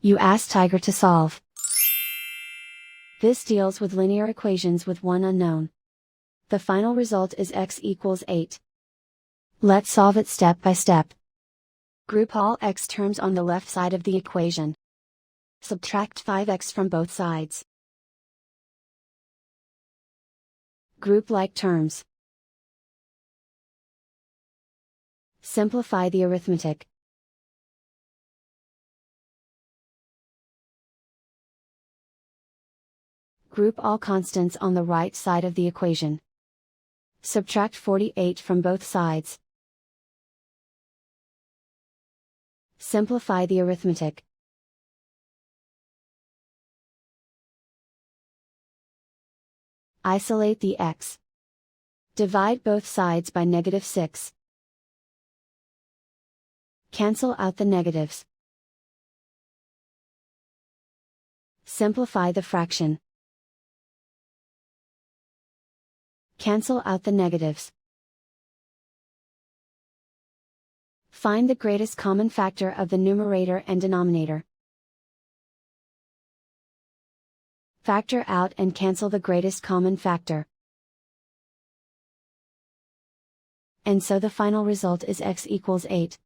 You ask Tiger to solve. This deals with linear equations with one unknown. The final result is x equals 8. Let's solve it step by step. Group all x terms on the left side of the equation. Subtract 5x from both sides. Group like terms. Simplify the arithmetic. Group all constants on the right side of the equation. Subtract 48 from both sides. Simplify the arithmetic. Isolate the x. Divide both sides by -6. Cancel out the negatives. Simplify the fraction. Cancel out the negatives. Find the greatest common factor of the numerator and denominator. Factor out and cancel the greatest common factor. And so the final result is x equals 8.